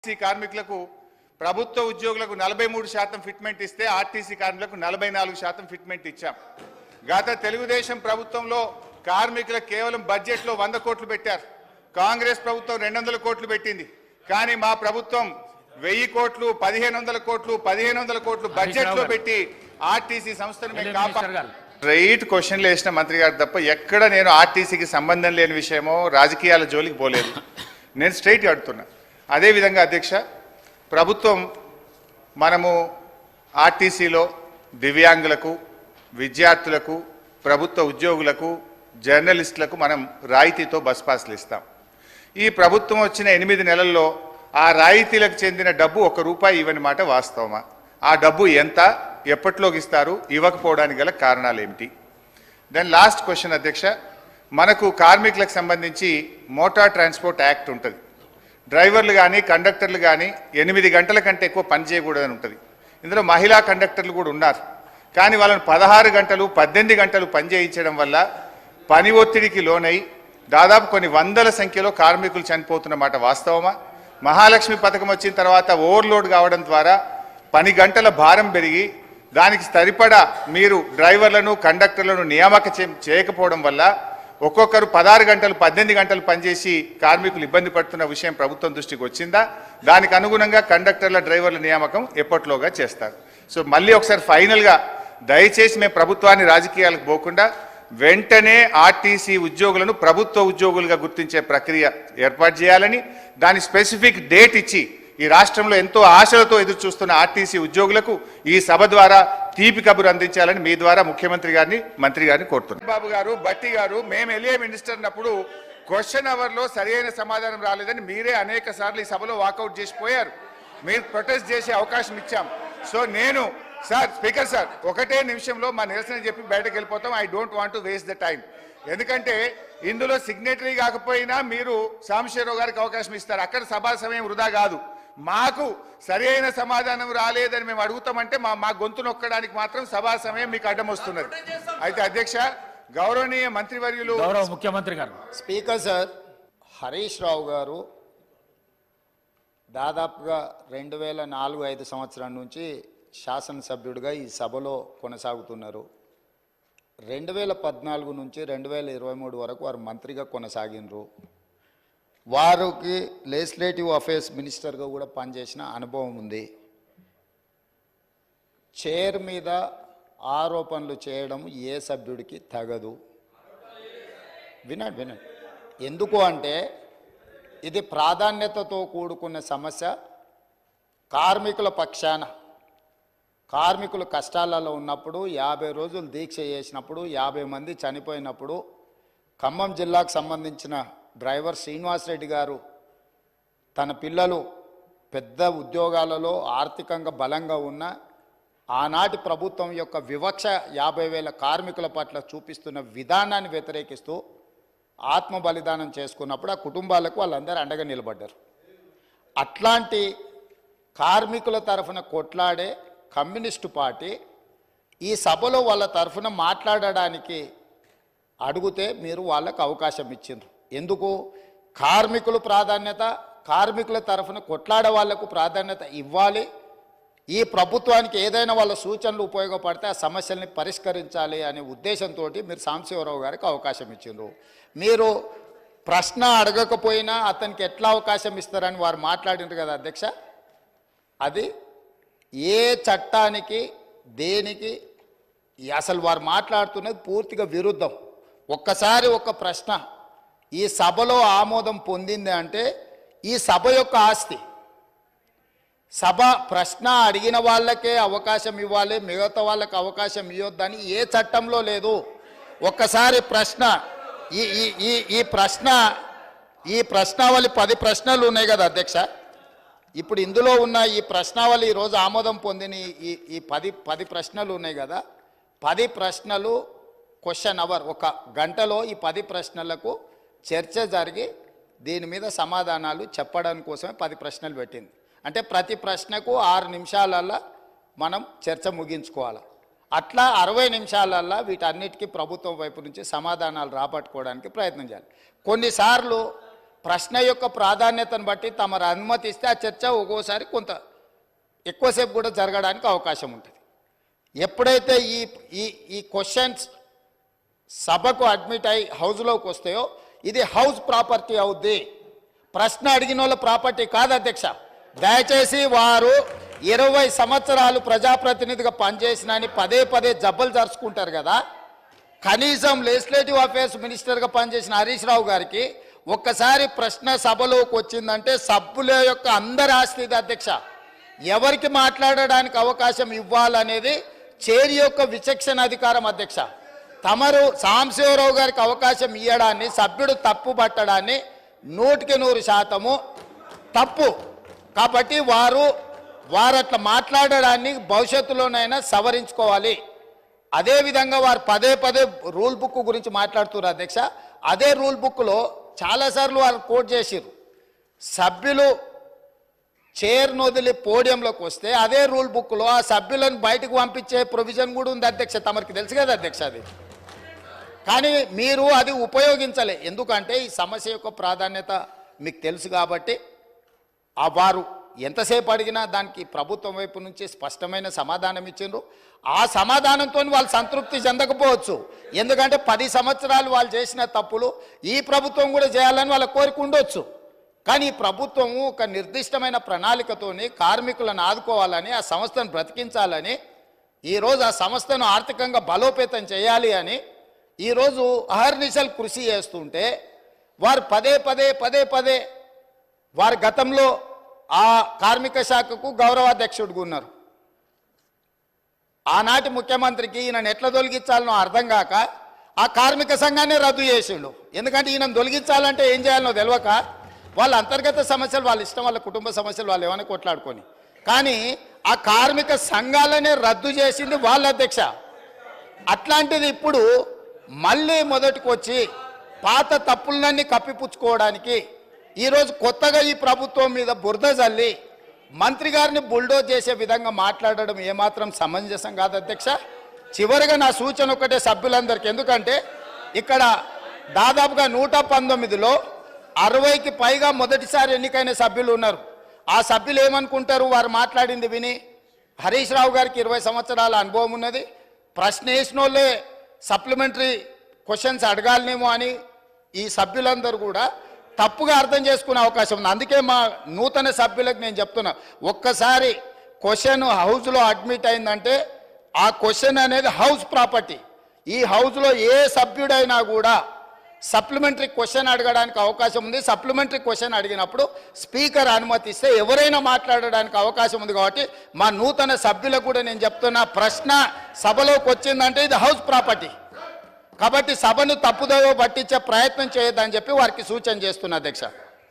RTC కార్మికులకు ప్రభుత్వ ఉద్యోగులకు 43% ఫిట్మెంట్ ఇస్తే ఆర్టీసీ కార్మికులకు 44% ఫిట్మెంట్ ఇచ్చాం. గత తెలుగుదేశం ప్రభుత్వంలో కార్మికులకు కేవలం బడ్జెట్లో 100 కోట్లు పెట్టారు. కాంగ్రెస్ ప్రభుత్వం 200 కోట్లు పెట్టింది. కానీ మా ప్రభుత్వం 1000 కోట్లు 1500 కోట్లు 1500 కోట్లు బడ్జెట్లో పెట్టి ఆర్టీసీ సంస్థను మేము కాపాడాలి. రైట్ క్వశ్చన్లు వేసిన మంత్రి గారు తప్ప ఎక్కడ నేను ఆర్టీసీకి సంబంధం లేని విషయమో రాజకీయాల జోలికి పోలేదు. నేను స్ట్రైట్ అడుగుతున్నా. అదేవిధంగా అధ్యక్ష, ప్రభుత్వం మనము ఆర్టీసీలో దివ్యాంగులకు, విద్యార్థులకు, ప్రభుత్వ ఉద్యోగులకు, జర్నలిస్టులకు మనం రాయితీతో బస్ పాస్లు ఇస్తాం. ఈ ప్రభుత్వం వచ్చిన 8 నెలల్లో ఆ రాయితీలకు చెందిన డబ్బు ₹1 ఇవ్వని మాట వాస్తవమా? ఆ డబ్బు ఎంత, ఎప్పటిలోకి ఇస్తారు, ఇవ్వకపోవడానికి గల కారణాలు ఏమిటి? దెన్ లాస్ట్ క్వశ్చన్ అధ్యక్ష, మనకు కార్మికులకు సంబంధించి మోటార్ ట్రాన్స్పోర్ట్ యాక్ట్ ఉంటుంది. డ్రైవర్లు కానీ కండక్టర్లు కానీ 8 గంటల కంటే ఎక్కువ పని చేయకూడదని ఉంటుంది. ఇందులో మహిళా కండక్టర్లు కూడా ఉన్నారు. కానీ వాళ్ళని 16 గంటలు 18 గంటలు పని చేయించడం వల్ల పని ఒత్తిడికి లోనై దాదాపు కొన్ని వందల సంఖ్యలో కార్మికులు చనిపోతున్నమాట వాస్తవమా? మహాలక్ష్మి పథకం వచ్చిన తర్వాత ఓవర్లోడ్ కావడం ద్వారా పని గంటల భారం పెరిగి దానికి సరిపడా మీరు డ్రైవర్లను కండక్టర్లను నియామక చేయకపోవడం వల్ల ఒక్కొక్కరు 16 గంటలు 18 గంటలు పనిచేసి కార్మికులు ఇబ్బంది పడుతున్న విషయం ప్రభుత్వం దృష్టికి వచ్చిందా? దానికి అనుగుణంగా కండక్టర్ల డ్రైవర్ల నియామకం ఎప్పట్లోగా చేస్తారు. సో మళ్ళీ ఒకసారి ఫైనల్గా దయచేసి మేము ప్రభుత్వాన్ని రాజకీయాలకు పోకుండా వెంటనే ఆర్టీసీ ఉద్యోగులను ప్రభుత్వ ఉద్యోగులుగా గుర్తించే ప్రక్రియ ఏర్పాటు చేయాలని, దాని స్పెసిఫిక్ డేట్ ఇచ్చి ఈ రాష్ట్రంలో ఎంతో ఆశలతో ఎదురు చూస్తున్న ఆర్టీసీ ఉద్యోగులకు ఈ సభ ద్వారా తీపి కబురు అందించాలని మీ ద్వారా ముఖ్యమంత్రి గారిని, మంత్రి గారిని కోరుతున్నాను. బాబు గారు, బట్టి గారు, మేము ఎల్ఏ మినిస్టర్ అన్నప్పుడు క్వశ్చన్ అవర్లో సరైన సమాధానం రాలేదని మీరే అనేక సార్లు ఈ సభలో వాకౌట్ చేసిపోయారు. మీరు ప్రొటెస్ట్ చేసే అవకాశం ఇచ్చాం. సో నేను స్పీకర్ సార్, ఒకటే నిమిషంలో మా నిరసన చెప్పి బయటకు వెళ్ళిపోతాం. I don't want to waste the time. ఎందుకంటే ఇందులో సిగ్నేటరీ కాకపోయినా మీరు సాంబశివరావు గారికి అవకాశం ఇస్తారు. అక్కడ సభా సమయం వృధా కాదు. మాకు సరైన సమాధానం రాలేదని మేము అడుగుతామంటే మా గొంతు నొక్కడానికి మాత్రం సభా సమయం మీకు అడ్డం వస్తున్నది. అయితే అధ్యక్ష, గౌరవనీయ మంత్రివర్యులు, గౌరవ ముఖ్యమంత్రి గారు. స్పీకర్ సార్, హరీష్ రావు గారు దాదాపుగా 2004-05 సంవత్సరం నుంచి శాసనసభ్యుడిగా ఈ సభలో కొనసాగుతున్నారు. 2014 నుంచి 2023 వరకు వారు మంత్రిగా కొనసాగినరు. వారికి లెజిస్లేటివ్ అఫేర్స్ మినిస్టర్గా కూడా పనిచేసిన అనుభవం ఉంది. చైర్ మీద ఆరోపణలు చేయడం ఏ సభ్యుడికి తగదు. వినండి. ఎందుకు అంటే ఇది ప్రాధాన్యతతో కూడుకున్న సమస్య. కార్మికుల పక్షాన, కార్మికులు కష్టాలలో ఉన్నప్పుడు 50 రోజులు దీక్ష చేసినప్పుడు 50 మంది చనిపోయినప్పుడు ఖమ్మం జిల్లాకు సంబంధించిన డ్రైవర్ శ్రీనివాసరెడ్డి గారు తన పిల్లలు పెద్ద ఉద్యోగాలలో ఆర్థికంగా బలంగా ఉన్న ఆనాటి ప్రభుత్వం యొక్క వివక్ష 50,000 కార్మికుల పట్ల చూపిస్తున్న విధానాన్ని వ్యతిరేకిస్తూ ఆత్మ బలిదానం చేసుకున్నప్పుడు ఆ కుటుంబాలకు వాళ్ళందరూ అండగా నిలబడ్డారు. అట్లాంటి కార్మికుల తరఫున కొట్లాడే కమ్యూనిస్టు పార్టీ ఈ సభలో వాళ్ళ తరఫున మాట్లాడడానికి అడిగితే మీరు వాళ్ళకు అవకాశం ఇచ్చిండ్రు. ఎందుకు? కార్మికులు ప్రాధాన్యత, కార్మికుల తరఫున కొట్లాడే వాళ్లకు ప్రాధాన్యత ఇవ్వాలి. ఈ ప్రభుత్వానికి ఏదైనా వాళ్ళ సూచనలు ఉపయోగపడితే ఆ సమస్యల్ని పరిష్కరించాలి అనే ఉద్దేశంతో మీరు సాంబశివరావు గారికి అవకాశం ఇచ్చిండ్రు. మీరు ప్రశ్న అడగకపోయినా అతనికి ఎట్లా అవకాశం ఇస్తారని వారు మాట్లాడినారు కదా అధ్యక్ష. అది ఏ చట్టానికి దేనికి అసలు వారు మాట్లాడుతున్నది పూర్తిగా విరుద్ధం. ఒక్కసారి ఒక ప్రశ్న ఈ సభలో ఆమోదం పొందింది అంటే ఈ సభ యొక్క ఆస్తి. సభ ప్రశ్న అడిగిన వాళ్ళకే అవకాశం ఇవ్వాలి, మిగతా వాళ్ళకి అవకాశం ఇవ్వద్దని ఏ చట్టంలో లేదు. ఒక్కసారి ప్రశ్న ఈ ప్రశ్నావళి 10 ప్రశ్నలు ఉన్నాయి కదా అధ్యక్ష. ఇప్పుడు ఇందులో ఉన్న ఈ ప్రశ్నావళి ఈరోజు ఆమోదం పొందిన ఈ 10 ప్రశ్నలు ఉన్నాయి కదా. 10 ప్రశ్నలు క్వశ్చన్ అవర్, 1 గంటలో ఈ 10 ప్రశ్నలకు చర్చ జరిగి దీని మీద సమాధానాలు చెప్పడానికి కోసమే 10 ప్రశ్నలు పెట్టింది. అంటే ప్రతి ప్రశ్నకు 6 నిమిషాలల్లో మనం చర్చ ముగించుకోవాలి. అట్లా 60 నిమిషాలల్లో వీటన్నిటికీ ప్రభుత్వం వైపు నుంచి సమాధానాలు రాబట్టుకోవడానికి ప్రయత్నం చేయాలి. కొన్నిసార్లు ప్రశ్న యొక్క ప్రాధాన్యతను బట్టి తమరు అనుమతిస్తే ఆ చర్చ ఒక్కోసారి కొంత ఎక్కువసేపు కూడా జరగడానికి అవకాశం ఉంటుంది. ఎప్పుడైతే ఈ ఈ ఈ క్వశ్చన్స్ సభకు అడ్మిట్ అయి హౌస్లోకి వస్తాయో ఇది హౌస్ ప్రాపర్టీ అవుద్ది, ప్రశ్న అడిగిన వాళ్ళ ప్రాపర్టీ కాదు అధ్యక్ష. దయచేసి వారు 20 సంవత్సరాలు ప్రజాప్రతినిధిగా పనిచేసిన పదే పదే జబ్బలు జరుచుకుంటారు కదా. కనీసం లెజిస్లేటివ్ అఫేర్స్ మినిస్టర్గా పనిచేసిన హరీష్ రావు గారికి ఒక్కసారి ప్రశ్న సభలోకి వచ్చిందంటే సభ్యుల యొక్క అందరి ఆస్తి ఇది అధ్యక్ష. ఎవరికి మాట్లాడడానికి అవకాశం ఇవ్వాలనేది చైర్ యొక్క విచక్షణ అధికారం అధ్యక్ష. తమరు సాంబశివరావు గారికి అవకాశం ఇవ్వడాన్ని సభ్యుడు తప్పు పట్టడాన్ని 100% తప్పు. కాబట్టి వారు అట్లా మాట్లాడడాన్ని భవిష్యత్తులోనైనా సవరించుకోవాలి. అదేవిధంగా వారు పదే పదే రూల్ బుక్ గురించి మాట్లాడుతున్నారు అధ్యక్ష. అదే రూల్ బుక్లో చాలాసార్లు వారు కోట్ చేసిరు, సభ్యులు చైర్ను వదిలి పోడియంలోకి వస్తే అదే రూల్ బుక్లో ఆ సభ్యులను బయటకు పంపించే ప్రొవిజన్ కూడా ఉంది అధ్యక్ష. తమరికి తెలుసు కదా అధ్యక్ష అది. కానీ మీరు అది ఉపయోగించలే. ఎందుకంటే ఈ సమస్య యొక్క ప్రాధాన్యత మీకు తెలుసు కాబట్టి వారు ఎంతసేపు అడిగినా దానికి ప్రభుత్వం వైపు నుంచి స్పష్టమైన సమాధానం ఇచ్చిండ్రు. ఆ సమాధానంతో వాళ్ళు సంతృప్తి చెందకపోవచ్చు. ఎందుకంటే 10 సంవత్సరాలు వాళ్ళు చేసిన తప్పులు ఈ ప్రభుత్వం కూడా చేయాలని వాళ్ళ కోరిక ఉండొచ్చు. కానీ ఈ ప్రభుత్వం ఒక నిర్దిష్టమైన ప్రణాళికతోని కార్మికులను ఆదుకోవాలని, ఆ సంస్థను బ్రతికించాలని, ఈరోజు ఆ సంస్థను ఆర్థికంగా బలోపేతం చేయాలి అని ఈరోజు అహర్నిశలు కృషి చేస్తుంటే వారు పదే పదే వారి గతంలో ఆ కార్మిక శాఖకు గౌరవాధ్యక్షుడిగా ఉన్నారు. ఆనాటి ముఖ్యమంత్రికి ఈయనను ఎట్లా తొలగించాలనో అర్థం కాక ఆ కార్మిక సంఘాన్ని రద్దు చేసిండు. ఎందుకంటే ఈయనను తొలగించాలంటే ఏం చేయాలనో తెలియక వాళ్ళ అంతర్గత సమస్యలు వాళ్ళ ఇష్టం, వాళ్ళ కుటుంబ సమస్యలు వాళ్ళు ఏమైనా కొట్లాడుకొని, కానీ ఆ కార్మిక సంఘాలనే రద్దు చేసింది వాళ్ళ అధ్యక్ష. అట్లాంటిది ఇప్పుడు మళ్ళీ మొదటికి వచ్చి పాత తప్పులన్నీ కప్పిపుచ్చుకోవడానికి ఈరోజు కొత్తగా ఈ ప్రభుత్వం మీద బురద జల్లి మంత్రి గారిని బుల్డోజ్ చేసే విధంగా మాట్లాడడం ఏమాత్రం సమంజసం కాదు అధ్యక్ష. చివరిగా నా సూచన ఒకటే సభ్యులందరికీ, ఎందుకంటే ఇక్కడ దాదాపుగా 119లో 60కి పైగా మొదటిసారి ఎన్నికైన సభ్యులు ఉన్నారు. ఆ సభ్యులు ఏమనుకుంటారు, వారు మాట్లాడింది విని హరీష్ రావు గారికి 20 సంవత్సరాల అనుభవం ఉన్నది, ప్రశ్న వేసిన వాళ్ళే సప్లిమెంటరీ క్వశ్చన్స్ అడగాలనేమో అని ఈ సభ్యులందరూ కూడా తప్పుగా అర్థం చేసుకునే అవకాశం ఉంది. అందుకే మా నూతన సభ్యులకు నేను చెప్తున్నా, ఒక్కసారి క్వశ్చన్ హౌస్లో అడ్మిట్ అయిందంటే ఆ క్వశ్చన్ అనేది హౌస్ ప్రాపర్టీ. ఈ హౌస్లో ఏ సభ్యుడైనా కూడా సప్లిమెంటరీ క్వశ్చన్ అడగడానికి అవకాశం ఉంది. సప్లిమెంటరీ క్వశ్చన్ అడిగినప్పుడు స్పీకర్ అనుమతిస్తే ఎవరైనా మాట్లాడడానికి అవకాశం ఉంది. కాబట్టి మా నూతన సభ్యులకు కూడా నేను చెప్తున్నా, ప్రశ్న సభలోకి వచ్చిందంటే ఇది హౌస్ ప్రాపర్టీ. కాబట్టి సభను తప్పుదోవ పట్టించే ప్రయత్నం చేయొద్దని చెప్పి వారికి సూచన చేస్తున్నా అధ్యక్ష.